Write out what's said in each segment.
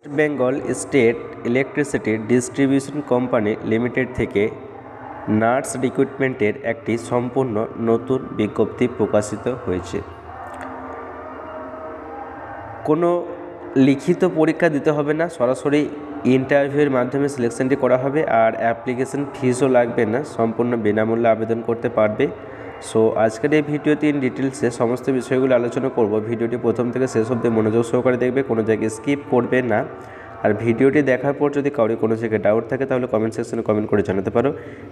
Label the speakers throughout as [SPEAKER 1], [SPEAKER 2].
[SPEAKER 1] Bengal state electricity distribution company limited থেকে nurse রিক্রুটমেন্টের একটি সম্পূর্ণ নতুন বিজ্ঞপ্তি প্রকাশিত হয়েছে। কোনো লিখিত পরীক্ষা দিতে হবে না, সরাসরি ইন্টারভিউয়ের মাধ্যমে সিলেকশনটি করা হবে। আর অ্যাপ্লিকেশন ফিসও লাগবে না, সম্পূর্ণ বিনামূল্যে আবেদন করতে পারবে। সো আজকের এই ভিডিওতে ইন ডিটেলসে সমস্ত বিষয়গুলো আলোচনা করব। ভিডিওটি প্রথম থেকে শেষ অবধি মনোযোগ সহকারে দেখবে, কোনো জায়গায় স্কিপ করবে না। আর ভিডিওটি দেখার পর যদি কারোর কোনো জায়গায় ডাউট থাকে তাহলে কমেন্ট সেকশনে কমেন্ট করে জানাতে পারো।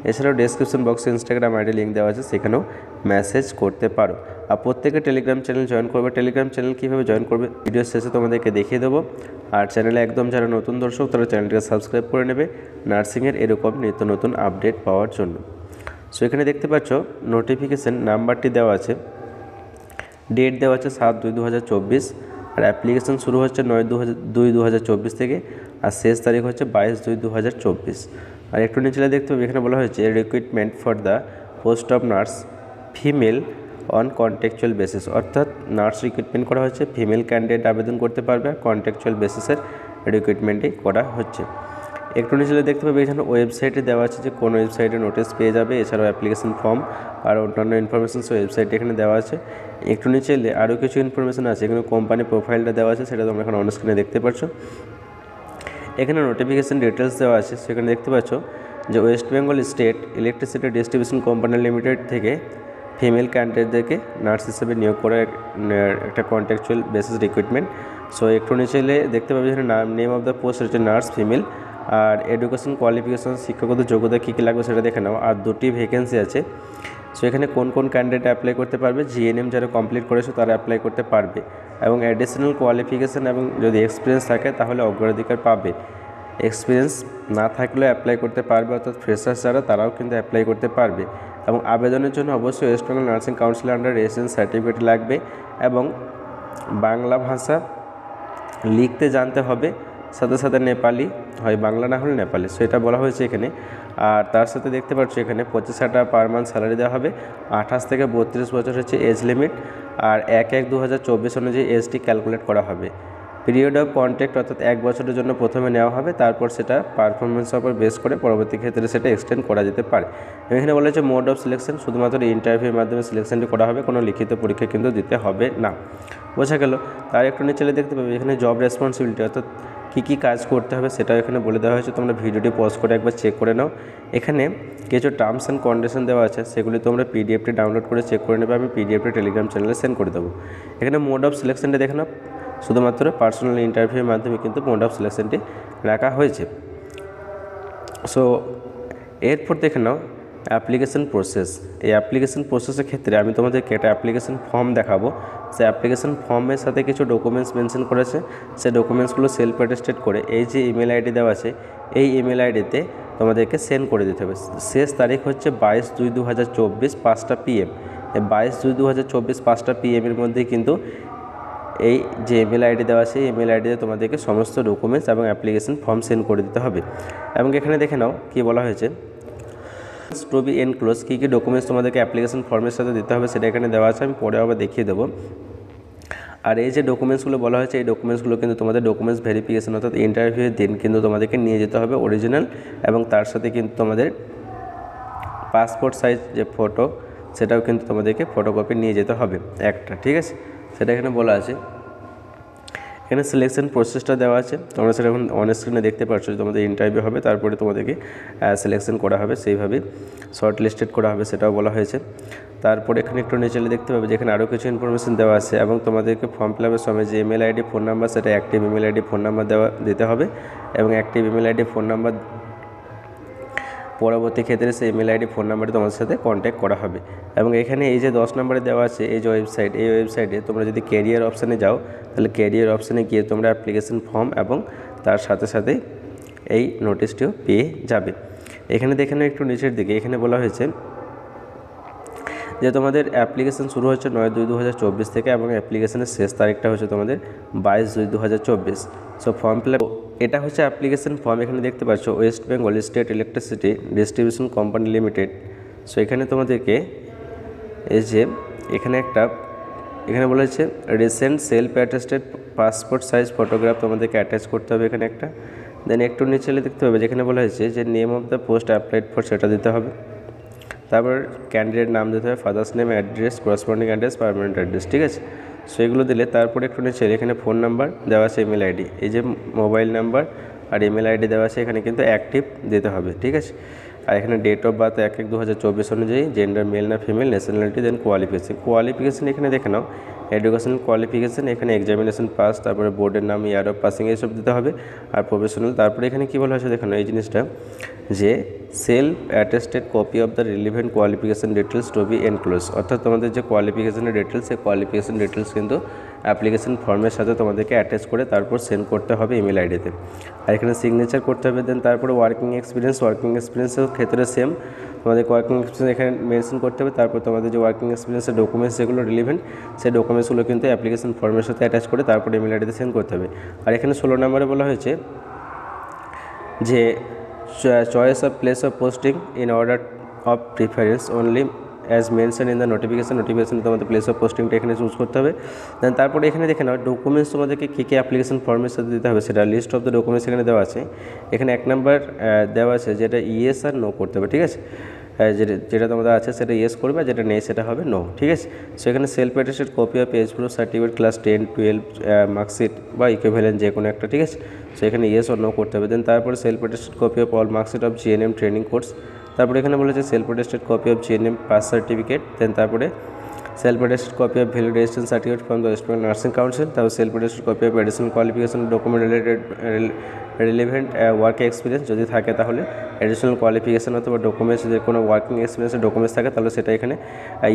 [SPEAKER 1] এছাড়াও ডেসক্রিপশন বক্সে ইনস্টাগ্রাম আইডি লিঙ্ক দেওয়া আছে, সেখানেও মেসেজ করতে পারো। আর প্রত্যেকে টেলিগ্রাম চ্যানেল জয়েন করবে। টেলিগ্রাম চ্যানেল কীভাবে জয়েন করবে ভিডিও শেষে তোমাদেরকে দেখিয়ে দেবো। আর চ্যানেলে একদম যারা নতুন দর্শক তারা চ্যানেলটিকে সাবস্ক্রাইব করে নেবে নার্সিংয়ের এরকম নিত্য নতুন আপডেট পাওয়ার জন্য। সো এখানে দেখতে পাচ্ছ নোটিফিকেশান নাম্বারটি দেওয়া আছে, ডেট দেওয়া আছে 7/2/2024, আর অ্যাপ্লিকেশান শুরু হচ্ছে 9/2/2024 থেকে, আর শেষ তারিখ হচ্ছে 22/2/2024। আর একটু নিচে দেখতে পাবে এখানে বলা হয়েছে recruitment for the post of nurse female on contractual basis, অর্থাৎ নার্স রিক্রুটমেন্ট করা হচ্ছে, ফিমেল ক্যান্ডিডেট আবেদন করতে পারবে, আর কন্ট্রাকচুয়াল বেসিসের রিক্রুটমেন্টই করা হচ্ছে। একটু নিচে দেখতে পাবে এখানে ওয়েবসাইটে দেওয়া আছে যে কোন ওয়েবসাইটে নোটিশ পেয়ে যাবে, এছাড়াও অ্যাপ্লিকেশন ফর্ম আর অন্যান্য ইনফরমেশন ওয়েবসাইটে এখানে দেওয়া আছে। একটু নিচে আরও কিছু ইনফরমেশন আছে, এখানে কোম্পানি প্রোফাইলটা দেওয়া আছে, সেটা তোমরা এখন অন স্ক্রিনে দেখতে পাচ্ছ। এখানে নোটিফিকেশান ডিটেলস দেওয়া আছে, সেখানে দেখতে পাচ্ছ যে West Bengal state electricity distribution company limited থেকে ফিমেল ক্যান্ডিডেটদেরকে নার্স হিসেবে নিয়োগ করা একটা কন্ট্রাকচুয়াল বেসিস রিক্রুটমেন্ট। সো একটু নিচে দেখতে পাবে এখানে নেম অফ দ্য পোস্ট হচ্ছে নার্স ফিমেল, আর এডুকেশন কোয়ালিফিকেশন শিক্ষাগত যোগ্যতা কী কী লাগবে সেটা দেখে নাও। আর 2টি ভ্যাকেন্সি আছে। সো এখানে কোন কোন ক্যান্ডিডেট অ্যাপ্লাই করতে পারবে, জিএনএম যারা কমপ্লিট করেছে তারা অ্যাপ্লাই করতে পারবে, এবং অ্যাডিশনাল কোয়ালিফিকেশান এবং যদি এক্সপিরিয়েন্স থাকে তাহলে অগ্রাধিকার পাবে। এক্সপিরিয়েন্স না থাকলেও অ্যাপ্লাই করতে পারবে, অর্থাৎ ফ্রেশার্স যারা তারাও কিন্তু অ্যাপ্লাই করতে পারবে। এবং আবেদনের জন্য অবশ্যই West Bengal nursing council under registration certificate লাগবে, এবং বাংলা ভাষা লিখতে জানতে হবে, সাথে সাথে নেপালি হয়, বাংলা না হলে নেপালি। সো এটা বলা হয়েছে এখানে। আর তার সাথে দেখতে পাচ্ছ এখানে 25,000 টাকা পার মান্থ স্যালারি দেওয়া হবে। 28 থেকে 32 বছর হচ্ছে এজ লিমিট, আর 1/1/2024 অনুযায়ী এজটি ক্যালকুলেট করা হবে। পিরিয়ড অফ কন্ট্যাক্ট অর্থাৎ 1 বছরের জন্য প্রথমে নেওয়া হবে, তারপর সেটা পারফরমেন্সের উপর বেস করে পরবর্তী ক্ষেত্রে সেটা এক্সটেন্ড করা যেতে পারে। এখানে বলা হচ্ছে মোড অফ সিলেকশন, শুধুমাত্র ইন্টারভিউর মাধ্যমে সিলেকশনটি করা হবে, কোনো লিখিত পরীক্ষা কিন্তু দিতে হবে না। বোঝা গেল। তার একটু নিচে দেখতে পাবে এখানে জব রেসপন্সিবিলিটি, অর্থাৎ কী কী কাজ করতে হবে সেটাও এখানে বলে দেওয়া হয়েছে। তোমরা ভিডিওটি পজ করে একবার চেক করে নাও। এখানে কিছু টার্মস অ্যান্ড কন্ডিশন দেওয়া আছে, সেগুলি তোমরা পিডিএফটি ডাউনলোড করে চেক করে নেবে। আমি পিডিএফটি টেলিগ্রাম চ্যানেলে সেন্ড করে দেবো। এখানে মোড অফ সিলেকশনটা দেখে নাও, শুধুমাত্র পার্সোনাল ইন্টারভিউয়ের মাধ্যমে কিন্তু মোড অফ সিলেকশনটি রাখা হয়েছে। সো এরপর দেখে নাও অ্যাপ্লিকেশন প্রসেস। এই অ্যাপ্লিকেশন প্রসেসের ক্ষেত্রে আমি তোমাদেরকে একটা অ্যাপ্লিকেশন ফর্ম দেখাবো। সেই অ্যাপ্লিকেশন ফর্মের সাথে কিছু ডকুমেন্টস মেনশন করেছে, সেই ডকুমেন্টসগুলো সেলফ অ্যাটেস্টেড করে এই যে ইমেল আইডি দেওয়া আছে এই ইমেল আইডিতে তোমাদেরকে সেন্ড করে দিতে হবে। শেষ তারিখ হচ্ছে 22/2/2024 5টা PM। এই 22/2/2024 5টা PM এর মধ্যেই কিন্তু এই যে ইমেল আইডি দেওয়া আছে এই ইমেল আইডিতে তোমাদেরকে সমস্ত ডকুমেন্টস এবং অ্যাপ্লিকেশন ফর্ম সেন্ড করে দিতে হবে। এবং এখানে দেখে নাও কী বলা হয়েছে, two be enclose key key documents তোমাদেরকে অ্যাপ্লিকেশন ফর্মের সাথে দিতে হবে সেটা এখানে দেওয়া আছে, আমি পরে আবার দেখিয়ে দেবো। আর এই যে ডকুমেন্টসগুলো বলা হয়েছে এই ডকুমেন্টসগুলো কিন্তু তোমাদের ডকুমেন্টস ভেরিফিকেশন অর্থাৎ ইন্টারভিউয়ের দিন কিন্তু তোমাদেরকে নিয়ে যেতে হবে অরিজিনাল, এবং তার সাথে কিন্তু তোমাদের পাসপোর্ট সাইজ যে ফটো সেটাও কিন্তু তোমাদেরকে ফটোকপি নিয়ে যেতে হবে একটা, ঠিক আছে? সেটা এখানে বলা আছে। এখানে সিলেকশন প্রসেসটা দেওয়া আছে, তোমরা সেটা এখন অন স্ক্রিনে দেখতে পাচ্ছ। তোমাদের ইন্টারভিউ হবে, তারপরে তোমাদেরকে সিলেকশন করা হবে, সেইভাবে শর্ট লিস্টেড করা হবে, সেটাও বলা হয়েছে। তারপরে এখানে একটু নিচে দেখতে পাবে যেখানে আরও কিছু ইনফরমেশন দেওয়া আছে, এবং তোমাদেরকে ফর্ম ফিল আপের সময় যে ইমেল আইডি ফোন নাম্বার সেটা active email ID phone number দিতে হবে, এবং active email ID phone number পরবর্তী ক্ষেত্রে সেই ইমেল আইডি ফোন নাম্বারে তোমাদের সাথে কন্ট্যাক্ট করা হবে। এবং এখানে এই যে 10 নম্বরে দেওয়া আছে এই যে ওয়েবসাইট, এই ওয়েবসাইটে তোমরা যদি ক্যারিয়ার অপশানে যাও তাহলে ক্যারিয়ার অপশানে গিয়ে তোমরা অ্যাপ্লিকেশন ফর্ম এবং তার সাথে সাথে এই নোটিশটিও পেয়ে যাবে। এখানে দেখে নাও একটু নিচের দিকে, এখানে বলা হয়েছে যে তোমাদের অ্যাপ্লিকেশন শুরু হচ্ছে 9/2/2024 থেকে, এবং অ্যাপ্লিকেশনের শেষ তারিখটা হচ্ছে তোমাদের 22/2/2024। সো ফর্ম ফিল আপ এটা হচ্ছে অ্যাপ্লিকেশন ফর্ম। এখানে দেখতে পাচ্ছ West Bengal state electricity distribution company limited. So এখানে তোমাদেরকে এই যে এখানে বলা হয়েছে recent self attested passport size photograph তোমাদেরকে অ্যাটাচ করতে হবে এখানে একটা। দেন একটু নিচে দেখতে হবে যেখানে বলা হয়েছে যে name of the post applied for সেটা দিতে হবে। তারপর ক্যান্ডিডেট নাম দিতে হবে, father's name, address, corresponding address, permanent address, ঠিক আছে। সো এগুলো দিলে তারপরে একটু নিচে এখানে ফোন নাম্বার দেওয়া আছে, ইমেল আইডি, এই যে মোবাইল নাম্বার আর ইমেল আইডি দেওয়া আছে এখানে কিন্তু অ্যাক্টিভ দিতে হবে, ঠিক আছে। আর এখানে ডেট অফ বার্থ 1/1/2024 অনুযায়ী, জেন্ডার মেল না ফিমেল, ন্যাশনালিটি, দেন কোয়ালিফিকেশন এখানে দেখে নাও, এডুকেশনাল কোয়ালিফিকেশন এখানে এক্সামিনেশন পাস, তারপরে বোর্ডের নাম, ইয়ার অফ পাসিং এইসব দিতে হবে। আর প্রফেশনাল, তারপরে এখানে কী বলা হয়েছে দেখানো এই জিনিসটা যে self attested copy of the relevant qualification details to be enclose, অর্থাৎ তোমাদের যে কোয়ালিফিকেশনের ডিটেলস, সেই কোয়ালিফিকেশন ডিটেলস কিন্তু অ্যাপ্লিকেশন ফর্মের সাথে তোমাদেরকে অ্যাটাচ করে তারপর সেন্ড করতে হবে ইমেল আইডিতে। আর এখানে সিগনেচার করতে হবে। দেন তারপরে ওয়ার্কিং এক্সপিরিয়েন্সের ক্ষেত্রে সেম, তোমাদের ওয়ার্কিং এক্সপিরিয়েন্স এখানে মেনশন করতে হবে। তারপর তোমাদের যে ওয়ার্কিং এক্সপিরিয়েন্সের ডকুমেন্টস যেগুলো রিলিভেন্ট, সেই ডকুমেন্টসগুলো কিন্তু অ্যাপ্লিকেশন ফর্মের সাথে অ্যাটাচ করে তারপর ইমেল আইডিতে সেন্ড করতে হবে। আর এখানে 16 নম্বরে বলা হয়েছে যে choice of place of posting in order of preference only as mention in the নোটিফিকেশনে তোমাদের প্লেস অফ পোস্টিংটা এখানে চুজ করতে হবে। দেন তারপরে এখানে দেখে নাও ডকুমেন্টস তোমাদেরকে কী কী অ্যাপ্লিকেশন ফর্মের সাথে দিতে হবে, সেটা লিস্ট অফ দ্য ডকুমেন্টস এখানে দেওয়া আছে। এখানে 1 নম্বর দেওয়া আছে যেটা ইয়েস আর নো করতে হবে, ঠিক আছে। যেটা তোমাদের আছে সেটা ইয়েস করবে, আর যেটা নেই সেটা হবে নো, ঠিক আছে। সো এখানে self attested copy of age proof certificate class 10, 12 marksheet বা ইকুইভ্যালেন্ট যে কোনো একটা, ঠিক আছে। সো এখানে ইয়েস আর নো করতে হবে। দেন তারপরে self attested copy of all marksheet of GNM training course, তারপরে এখানে বলেছে self attested copy of GNM pass certificate. Then তারপরে self attested copy of valid registration certificate from the West Bengal nursing council, তারপর self attested copy of additional qualification document relevant work experience যদি থাকে তাহলে additional qualification অথবা documents, যে কোনো working এক্সপিরিয়েন্সের documents থাকে তাহলে সেটা এখানে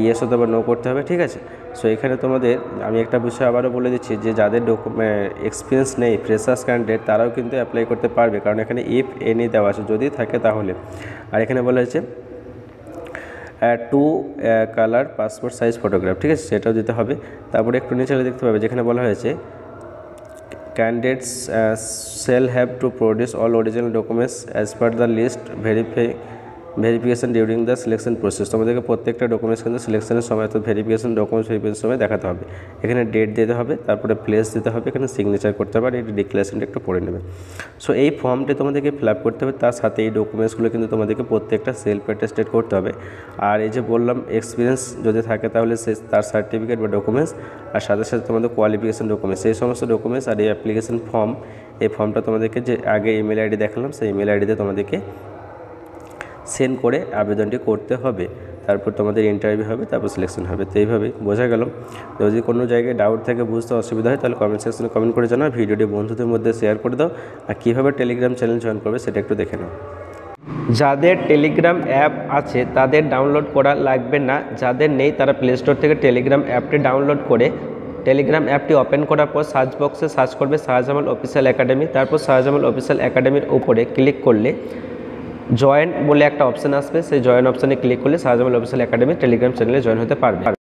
[SPEAKER 1] ইয়েস অথবা নো করতে হবে, ঠিক আছে। সো এখানে তোমাদের আমি একটা বিষয় আবারও বলে দিচ্ছি যে যাদের এক্সপিরিয়েন্স নেই, ফ্রেশার্স ক্যান্ডিডেট, তারাও কিন্তু অ্যাপ্লাই করতে পারবে, কারণ এখানে ইফ এনি দেওয়া আছে, যদি থাকে তাহলে। আর এখানে বলা হয়েছে 2 কালার পাসপোর্ট সাইজ ফটোগ্রাফ, ঠিক আছে, সেটাও দিতে হবে। তারপরে একটু নিচে দেখতে পাবে যেখানে বলা হয়েছে candidates shall have to produce all original documents as per the list verification during the selection process, তোমাদেরকে প্রত্যেকটা ডকুমেন্টস কিন্তু সিলেকশনের সময় অর্থাৎ ডকুমেন্টস ভেরিফিকেশনের সময় দেখাতে হবে। এখানে ডেট দিতে হবে, তারপরে প্লেস দিতে হবে, এখানে সিগনেচার করতে হবে, আর এই ডিক্লারেশনটা একটু পড়ে নেবে। সো এই ফর্মটি তোমাদেরকে ফিল আপ করতে হবে, তার সাথে এই ডকুমেন্টসগুলো কিন্তু তোমাদেরকে প্রত্যেকটা সেলফ অ্যাটেস্টেড করতে হবে। আর এই যে বললাম এক্সপিরিয়েন্স যদি থাকে তাহলে তার সার্টিফিকেট বা ডকুমেন্টস, আর সাথে সাথে তোমাদের কোয়ালিফিকেশন ডকুমেন্টস, এই সমস্ত ডকুমেন্টস আর এই অ্যাপ্লিকেশন ফর্ম, এই ফর্মটা তোমাদেরকে যে আগে ইমেল আইডি দেখালাম সেই ইমেল আইডিতে তোমাদেরকে সেন্ড করে আবেদনটি করতে হবে। তারপর তোমাদের ইন্টারভিউ হবে, তারপর সিলেকশন হবে। তো এইভাবেই বোঝা গেল। যদি কোনো জায়গায় ডাউট থাকে, বুঝতে অসুবিধা হয়, তাহলে কমেন্ট সেকশনে কমেন্ট করে জানাও, ভিডিওটি বন্ধুদের মধ্যে শেয়ার করে দাও। আর কীভাবে টেলিগ্রাম চ্যানেল জয়েন করবে সেটা একটু দেখে নাও। যাদের টেলিগ্রাম অ্যাপ আছে তাদের ডাউনলোড করা লাগবে না, যাদের নেই তারা প্লে স্টোর থেকে টেলিগ্রাম অ্যাপটি ডাউনলোড করে টেলিগ্রাম অ্যাপটি ওপেন করার পর সার্চ বক্সে সার্চ করবে শাহজামাল অফিসিয়াল একাডেমি, তারপর শাহজামাল অফিসিয়াল একাডেমির উপরে ক্লিক করলে জয়েন বলে একটা অপশান আসবে, সেই জয়েন অপশানে ক্লিক করলে শাহজামাল অফিসিয়াল একাডেমি টেলিগ্রাম চ্যানেলে জয়েন হতে পারবে।